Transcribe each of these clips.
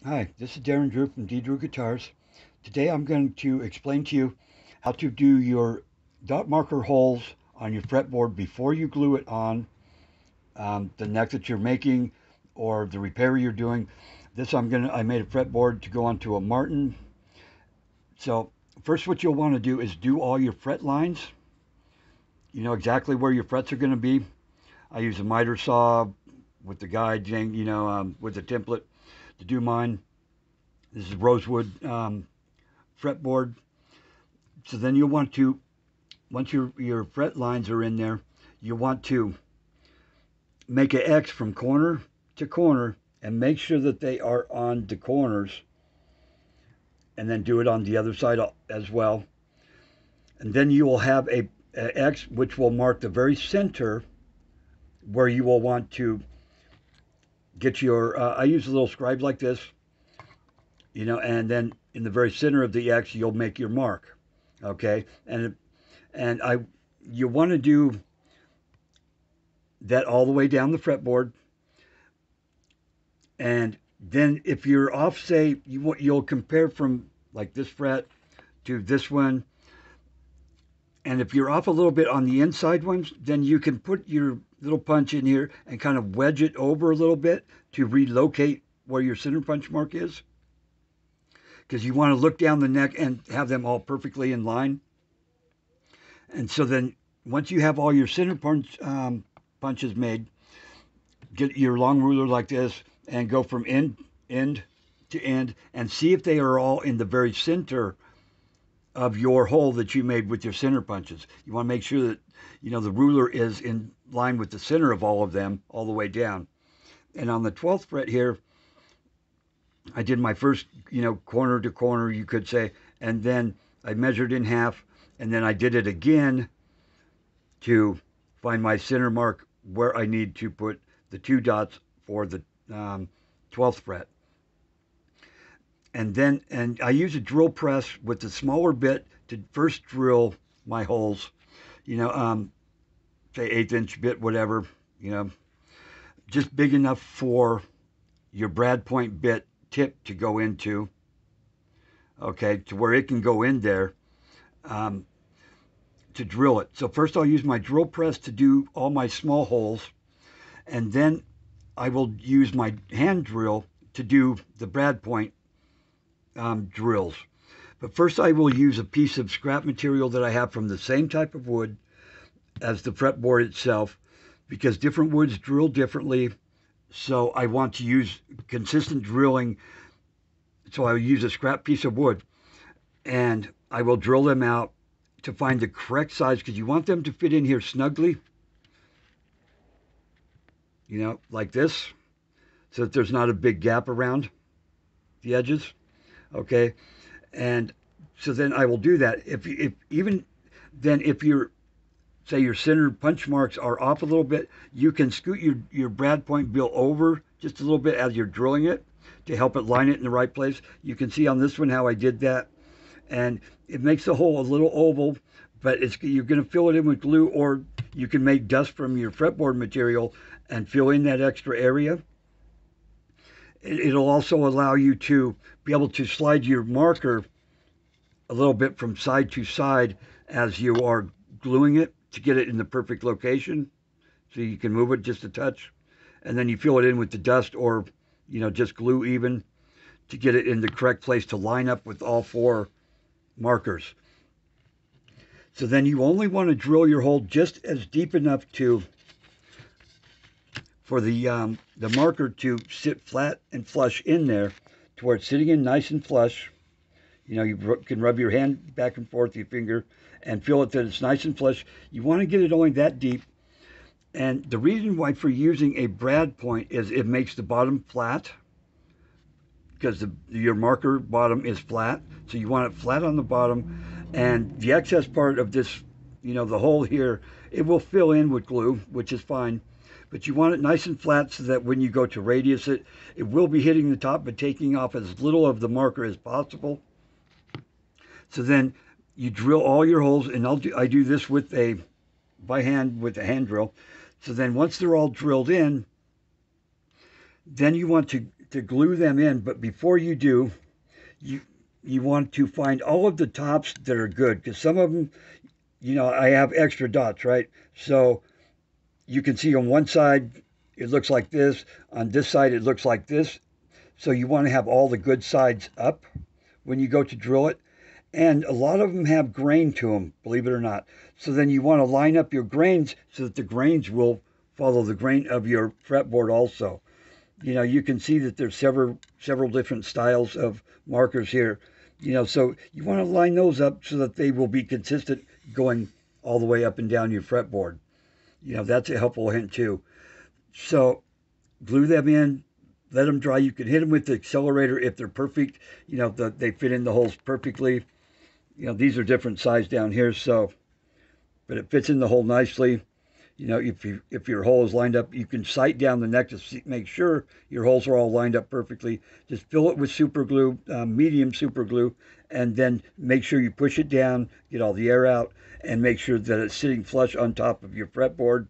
Hi, this is Darren Drew from D. Drew Guitars. Today I'm going to explain to you how to do your dot marker holes on your fretboard before you glue it on the neck that you're making or the repair you're doing. I made a fretboard to go onto a Martin. So first what you'll want to do is do all your fret lines. You know exactly where your frets are going to be. I use a miter saw with the guide, with the template to do mine. This is rosewood fretboard. So then you'll want to, once your fret lines are in there, you want to make an X from corner to corner and make sure that they are on the corners, and then do it on the other side as well. And then you will have a X which will mark the very center where you will want to get your, I use a little scribe like this, and then in the very center of the X, you'll make your mark. Okay. And you want to do that all the way down the fretboard. And then if you're off, say you'll compare from like this fret to this one, and if you're off a little bit on the inside ones, then you can put your little punch in here and kind of wedge it over a little bit to relocate where your center punch mark is, because you want to look down the neck and have them all perfectly in line. And so then once you have all your center punches made, get your long ruler like this and go from end to end and see if they are all in the very center of your hole that you made with your center punches. You want to make sure that the ruler is in line with the center of all of them all the way down. And on the 12th fret here, I did my first corner to corner, you could say, and then I measured in half, and then I did it again to find my center mark where I need to put the two dots for the 12th fret. And I use a drill press with the smaller bit to first drill my holes, you know, um, say 1/8 inch bit, whatever, you know, just big enough for your brad point bit tip to go into, okay, to where it can go in there um, to drill it. So first I'll use my drill press to do all my small holes, and then I will use my hand drill to do the brad point drills. But first, I will use a piece of scrap material that I have from the same type of wood as the fretboard itself, because different woods drill differently. So I want to use consistent drilling. So I will use a scrap piece of wood, and I will drill them out to find the correct size, because you want them to fit in here snugly, like this, so that there's not a big gap around the edges. Okay, and so then I will do that. If even then, if you're, say, your center punch marks are off a little bit, you can scoot your brad point bill over just a little bit as you're drilling it to help it line it in the right place. You can see on this one how I did that, and it makes the hole a little oval, but you're going to fill it in with glue, or you can make dust from your fretboard material and fill in that extra area. It'll also allow you to be able to slide your marker a little bit from side to side as you are gluing it to get it in the perfect location. So you can move it just a touch, and then you fill it in with the dust, or just glue even to get it in the correct place to line up with all four markers. So then you only want to drill your hole just as deep enough for the marker to sit flat and flush in there, to where it's sitting in nice and flush. You can rub your hand back and forth, your finger, and feel it that it's nice and flush. You want to get it only that deep. And the reason why for using a brad point is it makes the bottom flat, because your marker bottom is flat. So you want it flat on the bottom. And the excess part of this, the hole here, it will fill in with glue, which is fine. But you want it nice and flat so that when you go to radius it will be hitting the top, but taking off as little of the marker as possible. So then you drill all your holes, and I do this by hand with a hand drill. So then once they're all drilled in, then you want to to glue them in, but before you do, you you want to find all of the tops that are good, because some of them, I have extra dots, right? So you can see on one side it looks like this, on this side it looks like this. So you want to have all the good sides up when you go to drill it. And a lot of them have grain to them, believe it or not. So then you want to line up your grains so that the grains will follow the grain of your fretboard also. You can see that there's several different styles of markers here. So you want to line those up so that they will be consistent going all the way up and down your fretboard. That's a helpful hint too. So glue them in, let them dry. You can hit them with the accelerator if they're perfect. They fit in the holes perfectly. These are different size down here, so, but it fits in the hole nicely. If your hole is lined up, you can sight down the neck to make sure your holes are all lined up perfectly. Just fill it with super glue, medium super glue, and then make sure you push it down, get all the air out, and make sure that it's sitting flush on top of your fretboard.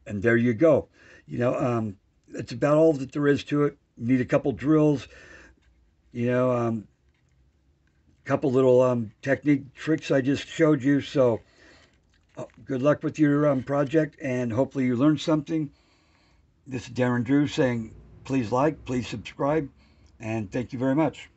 And there you go. That's about all that there is to it. You need a couple drills, couple little technique tricks I just showed you. So good luck with your project, and hopefully you learned something. This is Darren Drew saying please like, please subscribe, and thank you very much.